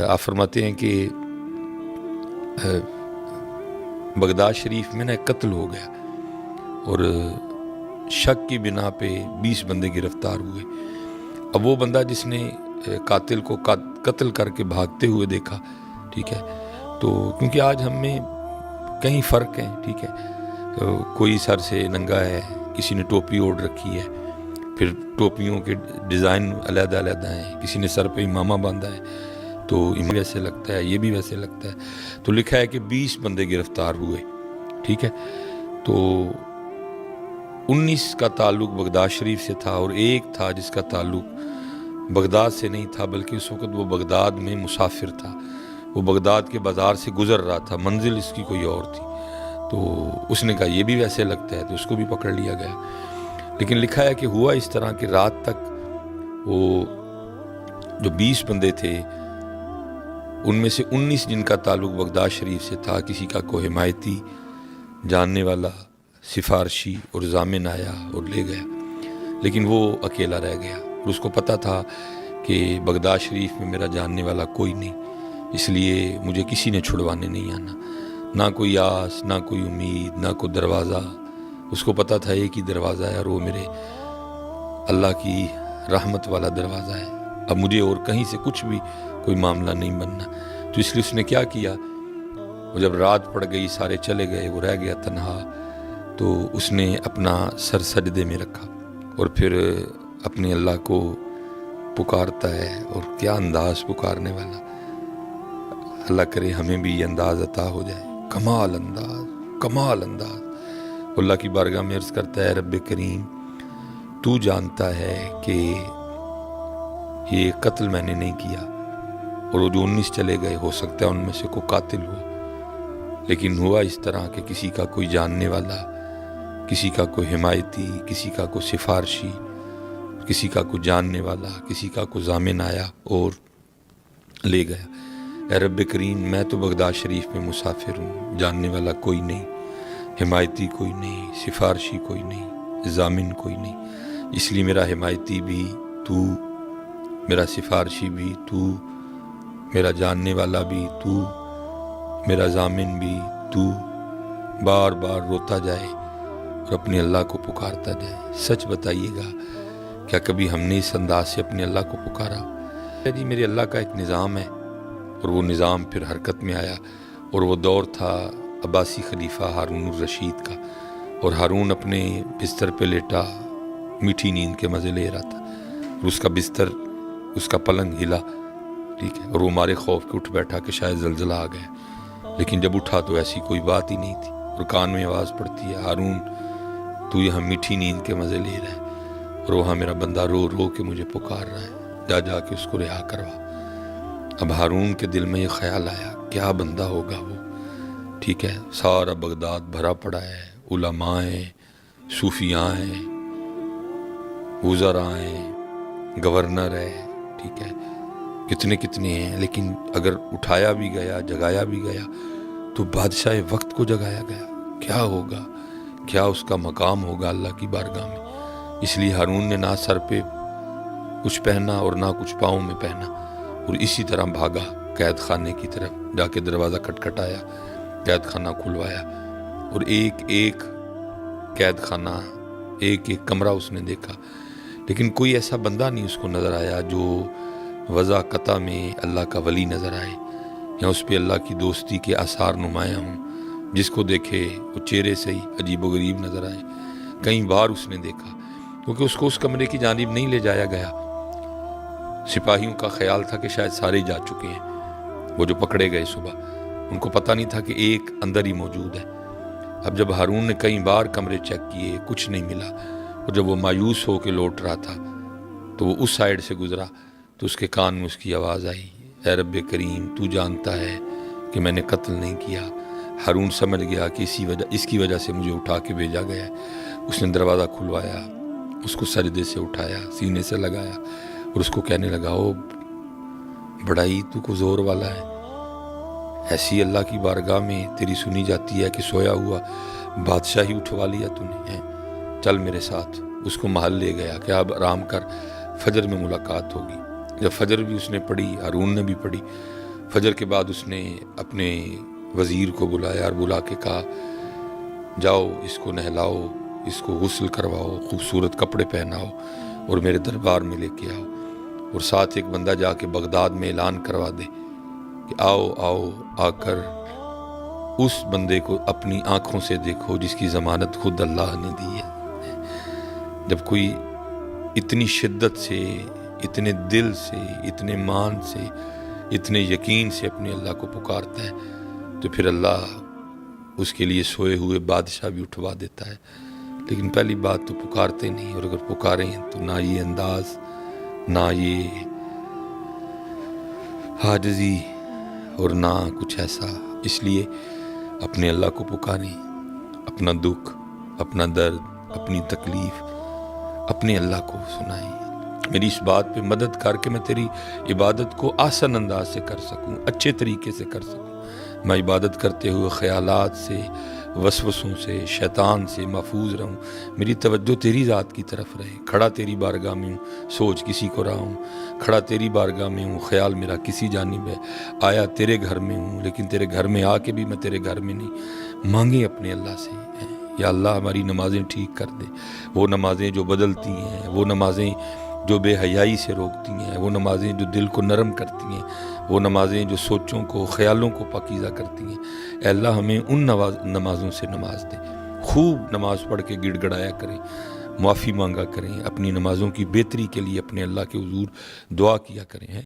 آپ فرماتے ہیں کہ بغداد شریف میں نا ایک قتل ہو گیا اور شک کی بنا پہ 20 بندے گرفتار ہوئے۔ اب وہ بندہ جس نے قاتل کو قتل کر کے بھاگتے ہوئے دیکھا، ٹھیک ہے، تو کیونکہ آج ہم میں کئی فرق ہیں، ٹھیک ہے، کوئی سر سے ننگا ہے، کسی نے ٹوپی اوڑھ رکھی ہے، پھر ٹوپیوں کے ڈیزائن علیحدہ علیحدہ ہیں، کسی نے سر پہ امامہ باندھا ہے تو ویسے لگتا ہے، یہ بھی ویسے لگتا ہے، تو لکھا ہے کہ 20 بندے گرفتار ہوئے، ٹھیک ہے۔ تو 19 کا تعلق بغداد شریف سے تھا اور ایک تھا جس کا تعلق بغداد سے نہیں تھا، بلکہ اس وقت وہ بغداد میں مسافر تھا، وہ بغداد کے بازار سے گزر رہا تھا، منزل اس کی کوئی اور تھی، تو اس نے کہا یہ بھی ویسے لگتا ہے، تو اس کو بھی پکڑ لیا گیا۔ لیکن لکھا ہے کہ ہوا اس طرح کہ رات تک وہ جو 20 بندے تھے ان میں سے 19 جن کا تعلق بغداد شریف سے تھا، کسی کا کوئی حمایتی، جاننے والا، سفارشی اور ضامن آیا اور لے گیا، لیکن وہ اکیلا رہ گیا اور اس کو پتہ تھا کہ بغداد شریف میں میرا جاننے والا کوئی نہیں، اس لیے مجھے کسی نے چھڑوانے نہیں آنا، نہ کوئی آس، نہ کوئی امید، نہ کوئی دروازہ، اس کو پتہ تھا ایک ہی دروازہ ہے اور وہ میرے اللہ کی رحمت والا دروازہ ہے، اب مجھے اور کہیں سے کچھ بھی کوئی معاملہ نہیں بننا۔ تو اس لیے اس نے کیا کیا، وہ جب رات پڑ گئی، سارے چلے گئے، وہ رہ گیا تنہا، تو اس نے اپنا سر سجدے میں رکھا اور پھر اپنے اللہ کو پکارتا ہے، اور کیا انداز پکارنے والا، اللہ کرے ہمیں بھی یہ انداز عطا ہو جائے، کمال انداز، کمال انداز۔ اللہ کی بارگاہ میں عرض کرتا ہے، رب کریم تو جانتا ہے کہ یہ قتل میں نے نہیں کیا، اور وہ جو 19 چلے گئے ہو سکتا ہے ان میں سے کوئی قاتل ہو، لیکن ہوا اس طرح کہ کسی کا کوئی جاننے والا، کسی کا کوئی حمایتی، کسی کا کوئی سفارشی، کسی کا کوئی جاننے والا، کسی کا کوئی ضامن آیا اور لے گیا۔ اے رب کریم میں تو بغداد شریف میں مسافر ہوں، جاننے والا کوئی نہیں، حمایتی کوئی نہیں، سفارشی کوئی نہیں، ضامن کوئی نہیں، اس لیے میرا حمایتی بھی تو، میرا سفارشی بھی تو، میرا جاننے والا بھی تو، میرا ضامن بھی تو، بار بار روتا جائے اور اپنے اللہ کو پکارتا جائے۔ سچ بتائیے گا کیا کبھی ہم نے اس انداز سے اپنے اللہ کو پکارا؟ جی میرے اللہ کا ایک نظام ہے، اور وہ نظام پھر حرکت میں آیا، اور وہ دور تھا عباسی خلیفہ ہارون الرشید کا، اور ہارون اپنے بستر پہ لیٹا میٹھی نیند کے مزے لے رہا تھا، اور اس کا بستر، اس کا پلنگ ہلا، ٹھیک ہے، اور وہ مارے خوف کے اٹھ بیٹھا کہ شاید زلزلہ آ گیا، لیکن جب اٹھا تو ایسی کوئی بات ہی نہیں تھی، اور کان میں آواز پڑتی ہے، ہارون تو یہاں میٹھی نیند کے مزے لے رہا ہے، اور وہاں میرا بندہ رو رو کے مجھے پکار رہا ہے، جا جا کے اس کو رہا کروا۔ اب ہارون کے دل میں یہ خیال آیا، کیا بندہ ہوگا وہ، ٹھیک ہے، سارا بغداد بھرا پڑا ہے، علماء ہیں، صوفیاء ہیں، وزراء ہیں، گورنر ہے، ٹھیک ہے، کتنے کتنے ہیں، لیکن اگر اٹھایا بھی گیا، جگایا بھی گیا تو بادشاہ وقت کو جگایا گیا، کیا ہوگا، کیا اس کا مقام ہوگا اللہ کی بارگاہ میں۔ اس لیے ہارون نے نہ سر پہ کچھ پہنا اور نہ کچھ پاؤں میں پہنا، اور اسی طرح بھاگا قید خانے کی طرف، جا کے دروازہ کھٹکھٹایا، قید خانہ کھلوایا، اور ایک ایک قید خانہ، ایک ایک کمرہ اس نے دیکھا، لیکن کوئی ایسا بندہ نہیں اس کو نظر آیا جو وضع قطع میں اللہ کا ولی نظر آئے، یا اس پہ اللہ کی دوستی کے آثار نمایاں ہوں، جس کو دیکھے وہ چہرے سے ہی عجیب و غریب نظر آئے۔ کئی بار اس نے دیکھا، کیونکہ اس کو اس کمرے کی جانب نہیں لے جایا گیا، سپاہیوں کا خیال تھا کہ شاید سارے جا چکے ہیں، وہ جو پکڑے گئے صبح، ان کو پتہ نہیں تھا کہ ایک اندر ہی موجود ہے۔ اب جب ہارون نے کئی بار کمرے چیک کیے، کچھ نہیں ملا، اور جب وہ مایوس ہو کے لوٹ رہا تھا تو وہ اس سائیڈ سے گزرا تو اس کے کان میں اس کی آواز آئی، اے رب کریم تو جانتا ہے کہ میں نے قتل نہیں کیا۔ ہارون سمجھ گیا کہ اس کی وجہ سے مجھے اٹھا کے بھیجا گیا ہے۔ اس نے دروازہ کھلوایا، اس کو سجدے سے اٹھایا، سینے سے لگایا، اور اس کو کہنے لگا، او بڑا ہی تو کو زور والا ہے، ایسی اللہ کی بارگاہ میں تیری سنی جاتی ہے کہ سویا ہوا بادشاہی اٹھوا لیا تو نے، چل میرے ساتھ۔ اس کو محل لے گیا کہ اب آرام کر، فجر میں ملاقات ہوگی۔ جب فجر بھی اس نے پڑھی، ہارون نے بھی پڑھی، فجر کے بعد اس نے اپنے وزیر کو بلایا اور بلا کے کہا جاؤ اس کو نہلاؤ، اس کو غسل کرواؤ، خوبصورت کپڑے پہناؤ اور میرے دربار میں لے کے آؤ، اور ساتھ ایک بندہ جا کے بغداد میں اعلان کروا دے کہ آؤ آؤ آ کر اس بندے کو اپنی آنکھوں سے دیکھو جس کی ضمانت خود اللہ نے دی ہے۔ جب کوئی اتنی شدت سے، اتنے دل سے، اتنے مان سے، اتنے یقین سے اپنے اللہ کو پکارتا ہے تو پھر اللہ اس کے لیے سوئے ہوئے بادشاہ بھی اٹھوا دیتا ہے۔ لیکن پہلی بات تو پکارتے نہیں، اور اگر پکاریں تو نہ یہ انداز، نہ یہ عاجزی اور نہ کچھ ایسا۔ اس لیے اپنے اللہ کو پکاریں، اپنا دکھ، اپنا درد، اپنی تکلیف اپنے اللہ کو سنائیں۔ میری اس بات پہ مدد کر کے میں تیری عبادت کو آسان انداز سے کر سکوں، اچھے طریقے سے کر سکوں۔ میں عبادت کرتے ہوئے خیالات سے، وسوسوں سے، شیطان سے محفوظ رہوں۔ میری توجہ تیری ذات کی طرف رہے۔ کھڑا تیری بارگاہ میں ہوں، سوچ کسی کو رہا ہوں، کھڑا تیری بارگاہ میں ہوں، خیال میرا کسی جانب ہے۔ آیا تیرے گھر میں ہوں، لیکن تیرے گھر میں آ کے بھی میں تیرے گھر میں نہیں۔ مانگیں اپنے اللہ سے، یا اللہ ہماری نمازیں ٹھیک کر دے، وہ نمازیں جو بدلتی ہیں، وہ نمازیں جو بے حیائی سے روکتی ہیں، وہ نمازیں جو دل کو نرم کرتی ہیں، وہ نمازیں جو سوچوں کو، خیالوں کو پاکیزہ کرتی ہیں۔ اے اللہ ہمیں ان نمازوں سے نماز دے۔ خوب نماز پڑھ کے گڑ گڑایا کریں، معافی مانگا کریں، اپنی نمازوں کی بہتری کے لیے اپنے اللہ کے حضور دعا کیا کریں۔